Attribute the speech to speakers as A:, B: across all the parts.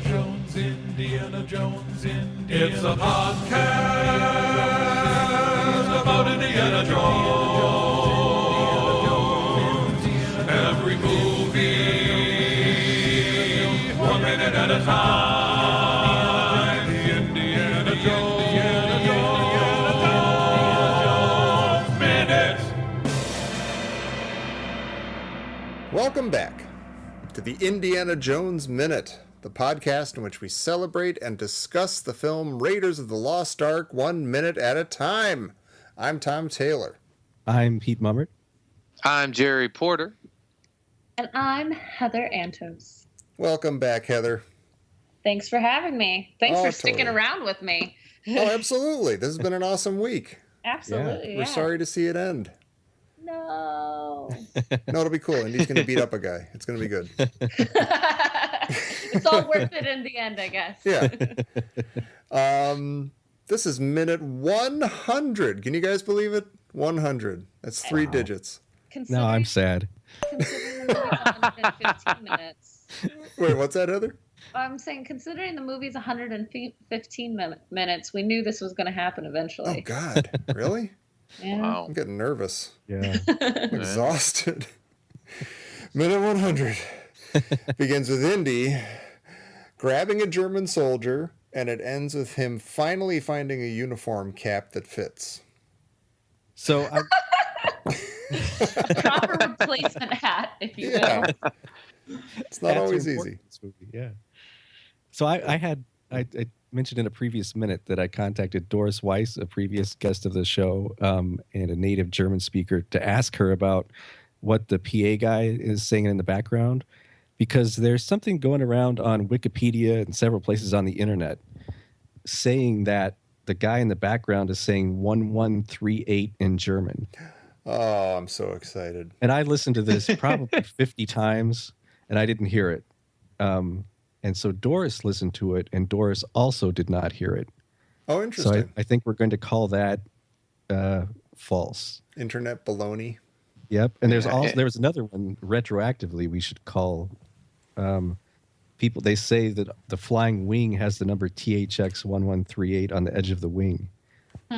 A: Indiana Jones. It's a podcast about Indiana Jones. Every movie, 1 minute at a time. Indiana Jones Minute.
B: Welcome back to the Indiana Jones Minute, the podcast in which we celebrate and discuss the film Raiders of the Lost Ark 1 minute at a time. I'm Tom Taylor.
C: I'm Pete Mummert.
D: I'm Jerry Porter.
E: And I'm Heather Antos.
B: Welcome back, Heather.
E: Thanks for having me. Thanks for sticking
B: totally.
E: around with me.
B: Oh, absolutely. This has been an awesome week.
E: Absolutely,
B: We're sorry to see it end.
E: No.
B: No, it'll be cool. Indy's going to beat up a guy. It's going to be good.
E: It's all worth it in the end, I guess.
B: Yeah. This is minute 100. Can you guys believe it? 100. That's three digits.
C: No, I'm sad.
E: Considering the movie's 115 minutes.
B: Wait, what's that, Heather?
E: I'm saying, considering the movie's 115 minutes, we knew this was going to happen eventually.
B: Oh, God. Really?
E: Yeah.
D: Wow.
B: I'm getting nervous.
C: Yeah.
B: I'm exhausted. Minute 100 begins with Indy grabbing a German soldier, and it ends with him finally finding a uniform cap that fits.
C: So
E: Proper replacement hat, if you will.
B: It's not
C: Hats are
B: always
C: important
B: easy.
C: in this movie, yeah. So I mentioned in a previous minute that I contacted Doris Weiss, a previous guest of the show, and a native German speaker, to ask her about what the PA guy is saying in the background, because there's something going around on Wikipedia and several places on the internet saying that the guy in the background is saying 1138 in German.
B: Oh, I'm so excited.
C: And I listened to this probably 50 times, and I didn't hear it. And so Doris listened to it, and Doris also did not hear it.
B: Oh, interesting.
C: So I think we're going to call that false.
B: Internet baloney.
C: Yep. And there's another one retroactively we should call people. They say that the flying wing has the number THX 1138 on the edge of the wing,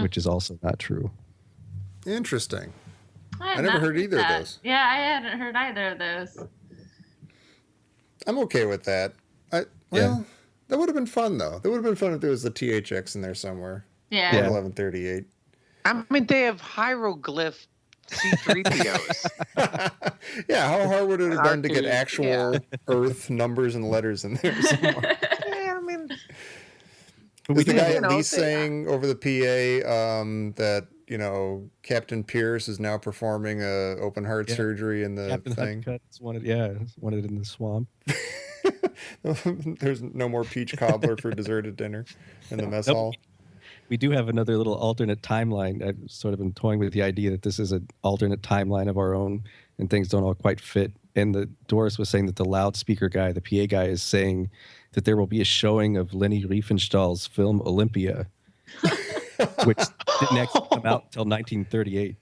C: which is also not true.
B: Interesting.
E: I
B: never heard either of those.
E: Yeah, I hadn't heard either of those.
B: I'm okay with that. That would have been fun, though. That would have been fun if there was a THX in there somewhere.
E: Yeah.
B: 1138.
D: I mean, they have hieroglyph C-3POs.
B: Yeah, how hard would it have been to get
D: R2,
B: actual Earth numbers and letters in there somewhere?
D: Yeah, I mean,
B: Is the guy
D: you
B: at
D: know,
B: least saying over the PA that, Captain Pierce is now performing a open heart surgery in the
C: Captain
B: thing?
C: Hutcut's wanted in the swamp.
B: There's no more peach cobbler for dessert at dinner in the mess hall.
C: We do have another little alternate timeline. I've sort of been toying with the idea that this is an alternate timeline of our own, and things don't all quite fit. And Doris was saying that the loudspeaker guy, the PA guy, is saying that there will be a showing of Leni Riefenstahl's film Olympia, which didn't actually come out until 1938.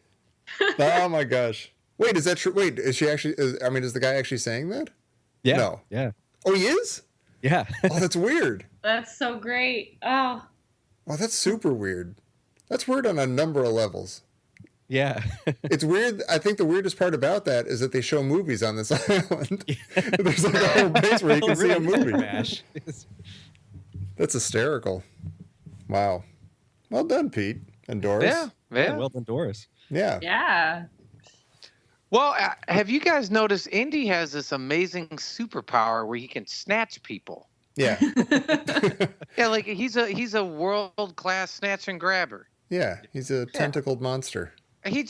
B: Oh my gosh! Wait, is that true? Wait, is she actually? Is the guy actually saying that?
C: Yeah.
B: No.
C: Yeah.
B: Oh, he is.
C: Yeah.
B: Oh, that's weird.
E: That's so great. Oh.
B: Well, that's super weird. That's weird on a number of levels.
C: Yeah.
B: It's weird. I think the weirdest part about that is that they show movies on this island. There's like a whole place where you can see a movie.
C: Mash.
B: That's hysterical. Wow. Well done, Pete and Doris.
D: yeah.
C: Well done, Doris.
B: Yeah.
E: Yeah.
D: Well, have you guys noticed Indy has this amazing superpower where he can snatch people?
B: Yeah.
D: Yeah, like he's a world-class snatch and grabber.
B: Yeah. He's a tentacled monster.
D: He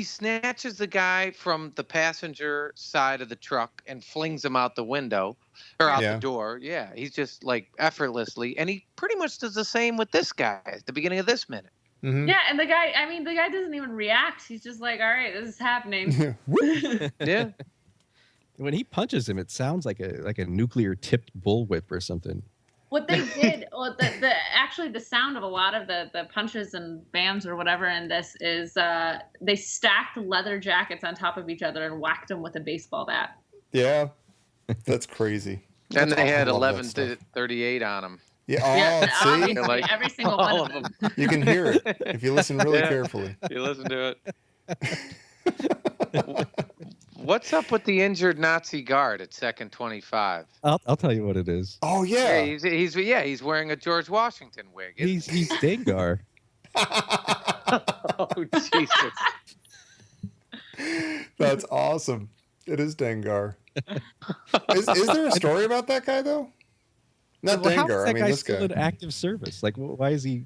D: snatches the guy from the passenger side of the truck and flings him out the window or out the door. Yeah, he's just like effortlessly. And he pretty much does the same with this guy at the beginning of this minute.
B: Mm-hmm.
E: Yeah, and the guy doesn't even react. He's just like, all right, this is happening.
D: Yeah.
C: When he punches him, it sounds like a nuclear tipped bullwhip or something.
E: What they did, actually the sound of a lot of the punches and bams or whatever in this is they stacked leather jackets on top of each other and whacked them with a baseball bat.
B: Yeah. That's crazy.
D: And they had
B: I love that
D: 11
B: stuff.
D: to 38 on them.
B: Yeah. Oh,
E: Yeah,
B: see,
E: obviously,
D: Like,
E: every single
D: all
E: one of
D: of
E: them.
B: you can hear it if you listen really
D: Yeah.
B: carefully.
D: You listen to it. What's up with the injured Nazi guard at second 25?
C: I'll tell you what it is.
B: Oh
D: Yeah,
B: yeah.
D: he's wearing a George Washington wig. Isn't
C: He's Dengar.
D: Oh Jesus!
B: That's awesome. It is Dengar. Is there a story about that guy though? Not
C: Well, how is
B: Dengar.
C: that
B: I mean,
C: guy
B: this
C: still
B: guy.
C: in active service? Like, why is he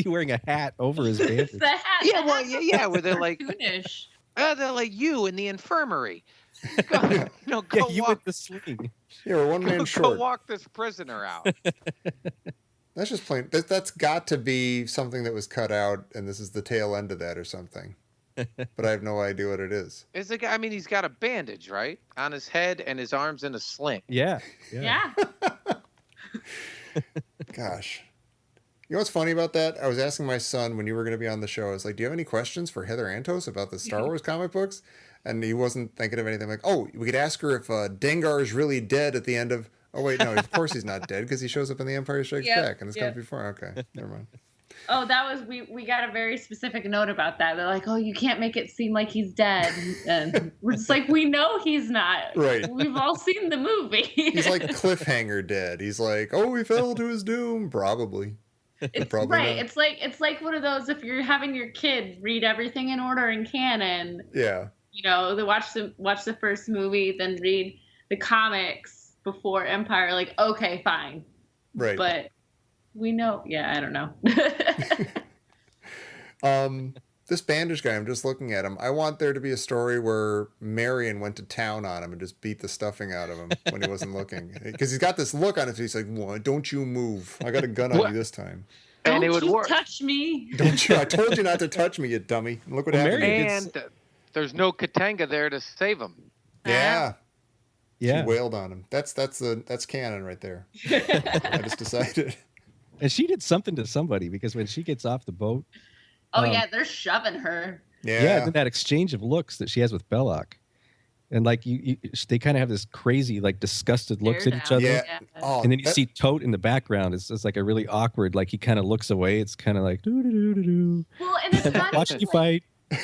C: wearing a hat over his bandage?
E: The hat.
D: Yeah,
E: the
D: well,
E: hat's
D: yeah, where they're like,
E: cartoonish.
D: they're like you in the infirmary. Go,
C: Yeah,
D: go
C: you
D: walk,
C: with the sling.
B: Yeah, we're one man
D: go
B: short.
D: walk this prisoner out.
B: That's just plain. That's got to be something that was cut out, and this is the tail end of that or something. But I have no idea what it is.
D: Is the guy? I mean, he's got a bandage, right, on his head, and his arms in a sling.
C: Yeah.
E: Yeah.
B: Gosh. You know what's funny about that? I was asking my son when you were going to be on the show, I was like, do you have any questions for Heather Antos about the Star Wars comic books? And he wasn't thinking of anything. Like, oh, we could ask her if Dengar is really dead at the end of... Oh, wait, no, of course he's not dead because he shows up in The Empire Strikes
E: Yep,
B: Back and it's
E: yep.
B: comes before. Okay, never mind.
E: Oh, that was we got a very specific note about that. They're like, oh, you can't make it seem like he's dead, and we're just like, we know he's not.
B: Right.
E: We've all seen the movie.
B: He's like cliffhanger dead. He's like, oh, he fell to his doom. Probably.
E: It's
B: Probably
E: right.
B: not.
E: It's like one of those, if you're having your kid read everything in order in canon,
B: Yeah.
E: you know, they watch the first movie, then read the comics before Empire. Like, okay, fine,
B: Right.
E: but we know. Yeah, I don't know.
B: This bandage guy, I'm just looking at him. I want there to be a story where Marion went to town on him and just beat the stuffing out of him when he wasn't looking. Because he's got this look on his face like, well, don't you move. I got a gun on
D: What?
B: you this time.
D: And
E: Don't
D: it would
E: you
D: work.
E: touch me.
B: Don't you? I told you not to touch me, you dummy. Look what
C: Well,
B: happened.
C: Marion
D: And there's no Katanga there to save him.
B: Yeah.
C: Yeah.
B: She wailed on him. That's canon right there. I just decided.
C: And she did something to somebody because when she gets off the boat,
E: Oh yeah, they're shoving her.
C: yeah, then that exchange of looks that she has with Belloc, and like they kind of have this crazy, like disgusted looks at each
E: Stare
C: other.
E: down.
B: Yeah. Oh,
C: And then you
B: that-
C: see Thoth in the background. It's like a really awkward, like he kind of looks away. It's kind of like doo doo doo doo doo.
E: Well, and it's not
C: Watch
E: even
C: you
E: like,
C: fight.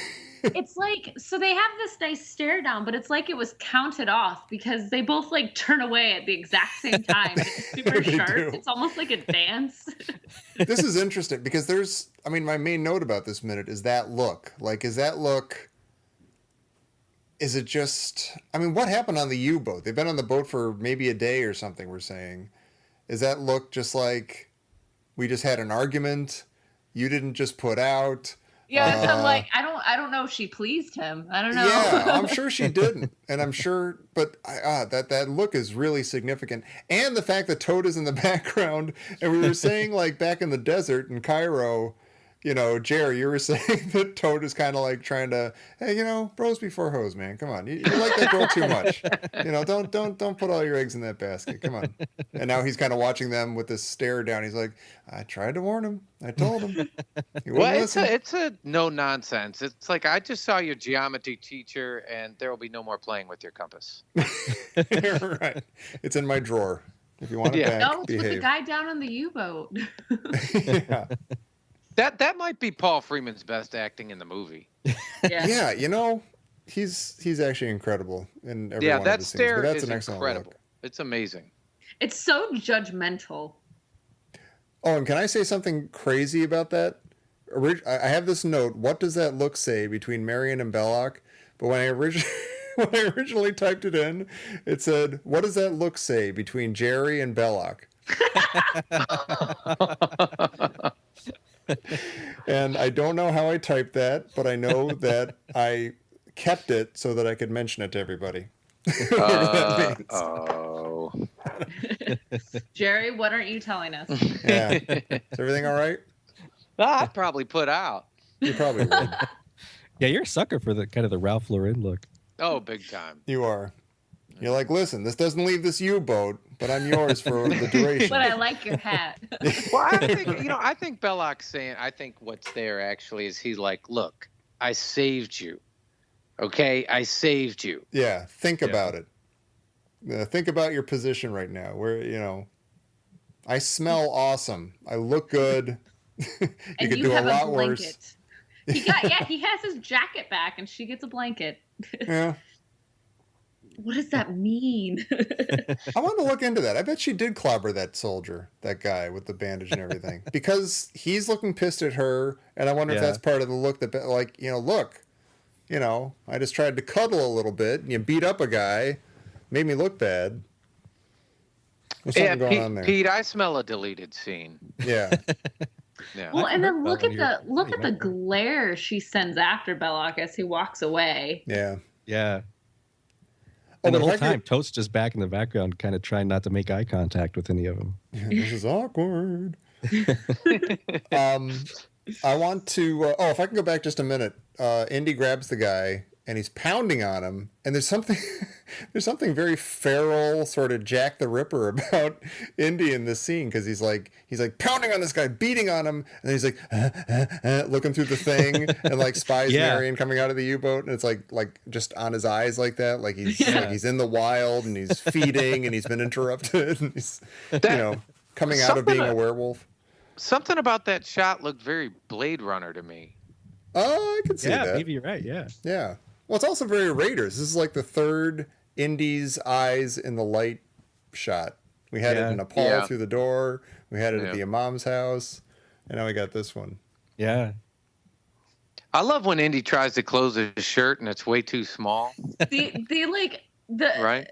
E: it's like, so they have this nice stare down, but it's like it was counted off because they both like turn away at the exact same time. It's super
B: They
E: sharp.
B: do.
E: It's almost like a dance.
B: This is interesting because my main note about this minute is that look. Like, is it just, what happened on the U-boat? They've been on the boat for maybe a day or something, we're saying. Is that look just like, we just had an argument, you didn't just put out?
E: Yeah, so I'm like, I don't know if she pleased him. I don't know.
B: Yeah, I'm sure she didn't, and I'm sure, but that look is really significant, and the fact that Toad is in the background, and we were saying like back in the desert in Cairo, Jerry, you were saying that Toad is kind of like trying to, hey, bros before hoes, man, come on, you like that girl too much, don't put all your eggs in that basket, come on. And now he's kind of watching them with this stare down. He's like, I tried to warn him, I told him. He wouldn't
D: Well,
B: listen.
D: it's a no nonsense. It's like, I just saw your geometry teacher, and there will be no more playing with your compass.
B: Right. It's in my drawer. If you want it
D: Yeah.
B: back,
E: No, it's with the
B: behave.
E: guy down on the U-boat.
B: Yeah.
D: That might be Paul Freeman's best acting in the movie.
E: Yeah.
B: Yeah, he's actually incredible in every
D: Yeah,
B: one
D: that
B: of the scenes.
D: stare
B: But that's
D: is
B: an excellent
D: incredible.
B: look.
D: It's amazing.
E: It's so judgmental.
B: Oh, and can I say something crazy about that? I have this note. What does that look say between Marion and Belloc? But when I originally typed it in, it said, "What does that look say between Jerry and Belloc?" And I don't know how I typed that, but I know that I kept it so that I could mention it to everybody. Whatever that means.
D: Oh.
E: Jerry, what aren't you telling us?
B: Yeah. Is everything all right?
D: I'd probably put out.
B: You probably would.
C: Yeah, you're a sucker for the kind of the Ralph Lauren look.
D: Oh, big time.
B: You are. You're like, listen, this doesn't leave this U-boat, but I'm yours for the duration.
E: But I like your hat.
D: Well, I think Belloc's saying, I think what's there actually is he's like, look, I saved you. Okay? I saved you.
B: Yeah, think about it. Think about your position right now. Where I smell awesome. I look good. you
E: and
B: could
E: you
B: do
E: have
B: a lot
E: a
B: worse.
E: blanket. He has his jacket back, and she gets a blanket.
B: Yeah.
E: What does that mean?
B: I want to look into that. I bet she did clobber that soldier, that guy with the bandage and everything, because he's looking pissed at her, and I wonder if that's part of the look that, like, look, I just tried to cuddle a little bit, and you beat up a guy, made me look bad. There's something going on there.
D: Pete, I smell a deleted scene.
B: Yeah.
D: Yeah.
E: Well, and then look at the glare she sends after Belloc as he walks away.
B: Yeah.
C: Yeah. And the whole time, Thoth's just back in the background, kind of trying not to make eye contact with any of them.
B: This is awkward. I want to. If I can go back just a minute, Indy grabs the guy and he's pounding on him, and there's something very feral, sort of Jack the Ripper about Indy in this scene, because he's like pounding on this guy, beating on him, and then he's like looking through the thing and like spies Marion coming out of the U-boat, and it's like just on his eyes like that, like he's in the wild and he's feeding and he's been interrupted and he's coming out of being a werewolf.
D: Something about that shot looked very Blade Runner to me.
B: Oh, I could see that.
C: Yeah, maybe you're right. Yeah.
B: Yeah. Well, it's also very Raiders. This is like the third Indy's eyes in the light shot. We had it in Nepal through the door. We had it at the imam's house. And now we got this one.
C: Yeah.
D: I love when Indy tries to close his shirt and it's way too small. Right?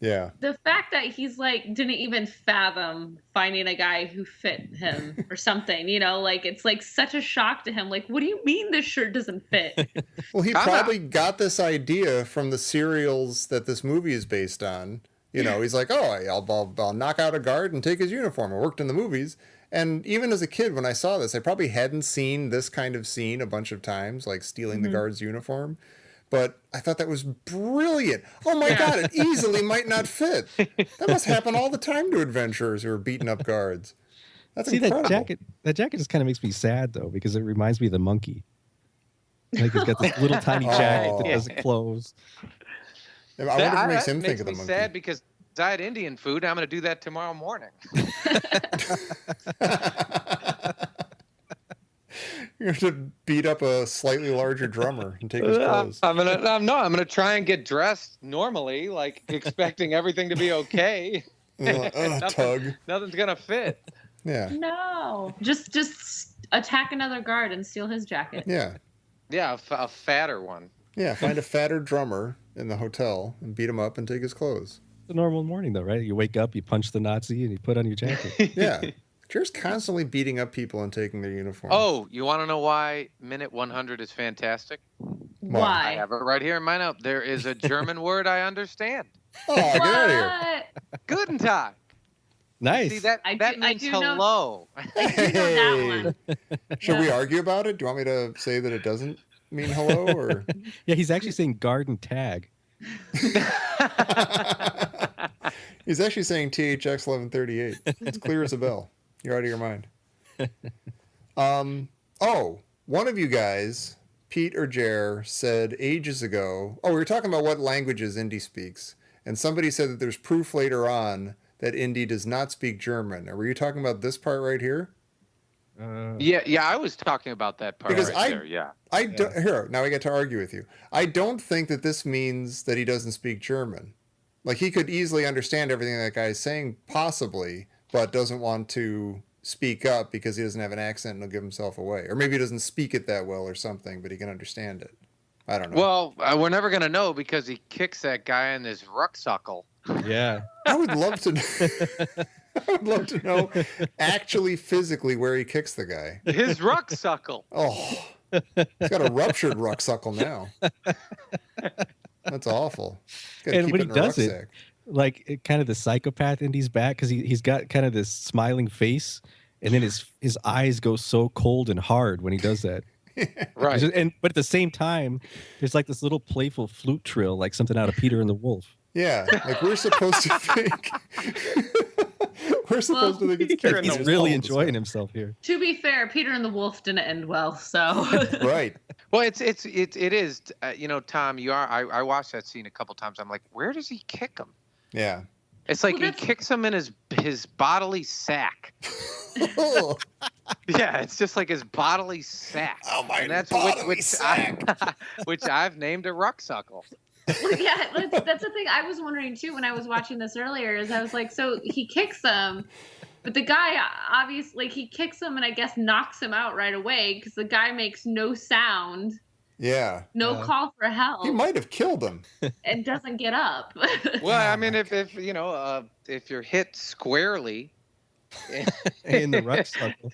B: Yeah.
E: The fact that he's didn't even fathom finding a guy who fit him or something, it's like such a shock to him. Like, what do you mean this shirt doesn't fit?
B: Well, he probably got this idea from the serials that this movie is based on. He's like, I'll knock out a guard and take his uniform. I worked in the movies. And even as a kid, when I saw this, I probably hadn't seen this kind of scene a bunch of times, like stealing the guard's uniform. But I thought that was brilliant. Oh my God, it easily might not fit. That must happen all the time to adventurers who are beating up guards. That's incredible.
C: That jacket just kind of makes me sad though, because it reminds me of the monkey. Like he's got this little tiny jacket that doesn't close.
B: I wonder if it makes him think of the monkey.
D: Sad because I had Indian food. I'm going to do that tomorrow morning.
B: You're going to beat up a slightly larger drummer and take his clothes.
D: I'm gonna try and get dressed normally, like expecting everything to be okay. Nothing's gonna fit.
B: Yeah.
E: No, just attack another guard and steal his jacket.
B: Yeah.
D: Yeah, a fatter one.
B: Yeah, find a fatter drummer in the hotel and beat him up and take his clothes.
C: It's a normal morning though, right? You wake up, you punch the Nazi, and you put on your jacket.
B: Yeah. Jer's constantly beating up people and taking their uniforms.
D: Oh, you want to know why minute 100 is fantastic?
E: Why?
D: I have it right here in my note. There is a German word I understand.
B: Oh, get out of here.
D: Guten Tag.
C: Nice.
D: See, that means hello.
E: I do know that one.
B: Should we argue about it? Do you want me to say that it doesn't mean hello? Or
C: Yeah, he's actually saying garden tag.
B: He's actually saying THX 1138. It's clear as a bell. You're out of your mind. One of you guys, Pete or Jer, said ages ago, we were talking about what languages Indy speaks, and somebody said that there's proof later on that Indy does not speak German. Were you talking about this part right here?
D: Yeah, I was talking about that part
B: because
D: there, yeah.
B: Here, now I get to argue with you. I don't think that this means that he doesn't speak German. Like, he could easily understand everything that guy is saying, possibly, but doesn't want to speak up because he doesn't have an accent and he'll give himself away. Or maybe he doesn't speak it that well or something, but he can understand it. I don't know.
D: Well, we're never going to know because he kicks that guy in his rucksuckle.
C: Yeah.
B: I would love to know actually physically where he kicks the guy.
D: His rucksuckle.
B: Oh, he's got a ruptured rucksuckle now. That's awful.
C: And when he does it, like kind of the psychopath Indy's back, because he's got kind of this smiling face, and then his eyes go so cold and hard when he does that.
B: Right.
C: But at the same time, there's like this little playful flute trill, like something out of Peter and the Wolf.
B: Yeah, like we're supposed to think. We're supposed to think it's Peter.
C: He's really enjoying himself here.
E: To be fair, Peter and the Wolf didn't end well, so.
B: Right.
D: Well, it is. Tom, I watched that scene a couple times. I'm like, where does he kick him?
B: Yeah.
D: It's like
E: Well,
D: he
E: that's-
D: kicks him in his bodily sack.
B: Oh,
D: Yeah, it's just like his bodily sack.
B: my
D: And that's
B: bodily sack.
D: which I've named a rucksuckle.
E: Well, yeah, that's the thing I was wondering too when I was watching this earlier. Is I was like, so he kicks him, but the guy obviously he kicks him and I guess knocks him out right away because the guy makes no sound,
B: Yeah.
E: no call for help,
B: He might have killed him.
E: and doesn't get up.
D: Well, I mean, if you know, if you're hit squarely
C: In the rucksuckle.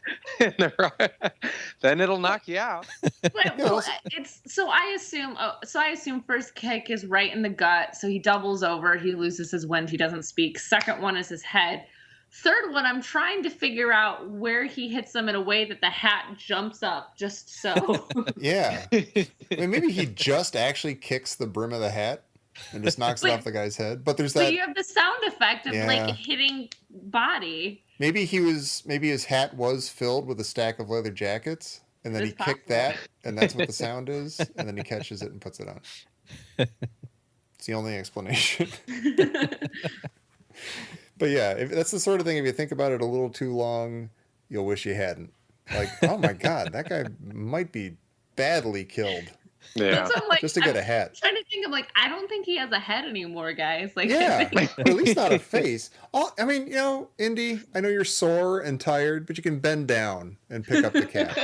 D: then it'll knock you out.
E: But, well, it's so I assume first kick is right in the gut, so he doubles over, he loses his wind, he doesn't speak. Second one is his head. Third one, I'm trying to figure out where he hits them in a way that the hat jumps up just so.
B: Yeah. I mean, maybe he just actually kicks the brim of the hat and just knocks it off the guy's head. But there's
E: So
B: that.
E: you have the sound effect of
B: Yeah.
E: like hitting body.
B: Maybe his hat was filled with a stack of leather jackets, and then
E: It's
B: he kicked
E: possible.
B: that, and that's what the sound is, and then he catches it and puts it on. It's the only explanation. But yeah, that's the sort of thing, if you think about it a little too long, you'll wish you hadn't. Like, oh my God, that guy might be badly killed
D: Yeah.
E: So I'm like,
B: just to get a hat.
E: I'm trying to think of like, I don't think he has a head anymore, guys. Like,
B: Yeah, or at least not a face. I mean, Indy, I know you're sore and tired, but you can bend down and pick up the cat.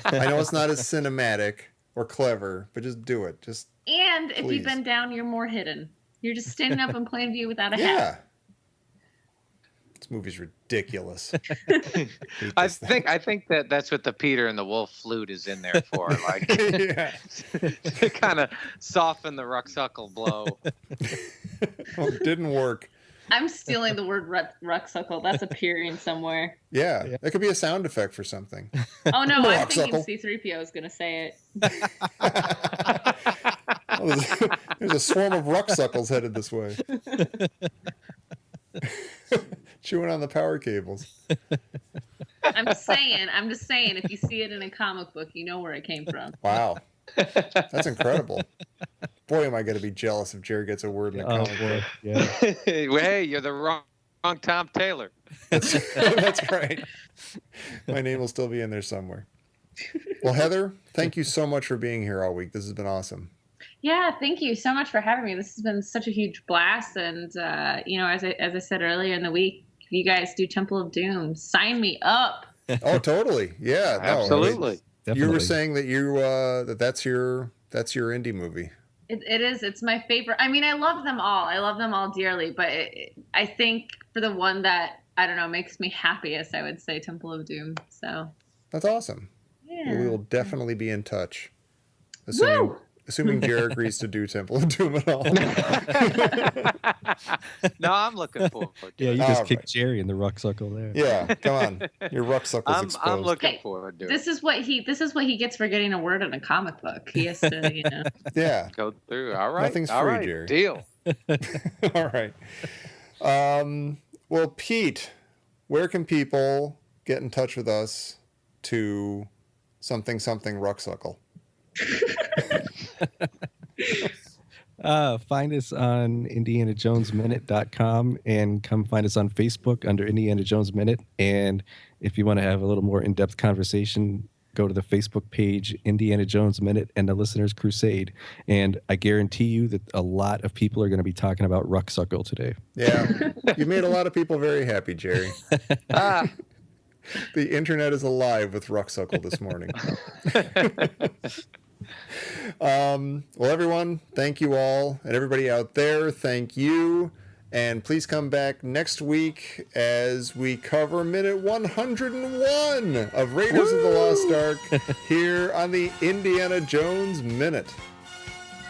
B: I know it's not as cinematic or clever, but just do it. Just
E: and if
B: Please.
E: you bend down, you're more hidden. You're just standing up in plain view without a
B: yeah.
E: hat.
B: This movie's ridiculous.
D: I think that's what the Peter and the Wolf flute is in there for, like
B: Yeah.
D: to kind of soften the rucksuckle blow.
B: Well, it didn't work.
E: I'm stealing the word rucksuckle. That's appearing somewhere.
B: Yeah, that could be a sound effect for something.
E: Oh no, I'm thinking
B: Rucksuckle.
E: C-3PO is gonna say it.
B: Oh, there's a swarm of rucksuckles headed this way. Chewing on the power cables.
E: I'm just saying, if you see it in a comic book, you know where it came from.
B: Wow. That's incredible. Boy, am I going to be jealous if Jerry gets a word in a
C: Oh
B: comic
C: boy,
B: book.
C: yeah.
D: Hey, you're the wrong Tom Taylor.
B: That's right. My name will still be in there somewhere. Well, Heather, thank you so much for being here all week. This has been awesome.
E: Yeah, thank you so much for having me. This has been such a huge blast, and as I said earlier in the week, if you guys do Temple of Doom, sign me up.
B: Oh, totally. Yeah. No,
D: Absolutely.
B: I mean, you
C: Definitely.
B: were saying that that's your indie movie.
E: It is. It's my favorite. I mean, I love them all. I love them all dearly, but I think for the one that I don't know makes me happiest, I would say Temple of Doom. So
B: That's awesome.
E: yeah.
B: We will definitely be in touch.
E: Woo!
B: Assuming Jerry agrees to do Temple of Doom at all.
D: No, I'm looking forward to
C: Yeah,
D: it.
C: you just
B: All
C: kicked
B: right.
C: Jerry in the rucksuckle there.
B: Yeah, come on. Your rucksuckle's exposed.
D: I'm looking
E: Okay,
D: forward to it.
E: This is what he gets for getting a word in a comic book. He has to,
B: Yeah.
D: Go through. All right.
B: Nothing's
D: all
B: free,
D: right.
B: Jerry.
D: Deal.
B: All right. Well, Pete, where can people get in touch with us to something rucksuckle?
C: Find us on IndianaJonesMinute.com and come find us on Facebook under Indiana Jones Minute. And if you want to have a little more in-depth conversation, go to the Facebook page, Indiana Jones Minute and the Listener's Crusade. And I guarantee you that a lot of people are going to be talking about Rucksuckle today.
B: Yeah. You made a lot of people very happy, Jerry.
D: Ah,
B: The internet is alive with Rucksuckle this morning. Well, everyone, thank you all. And everybody out there, thank you. And please come back next week as we cover minute 101 of Raiders of the Lost Ark here on the Indiana Jones Minute.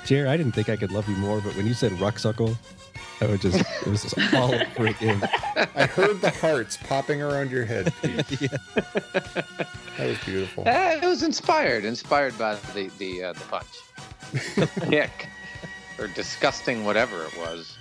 C: Jerry, I didn't think I could love you more, but when you said Rucksuckle, it was just all over again.
B: I heard the hearts popping around your head, Pete.
C: Yeah.
B: That was beautiful.
D: it was inspired by the punch, kick, or disgusting whatever it was.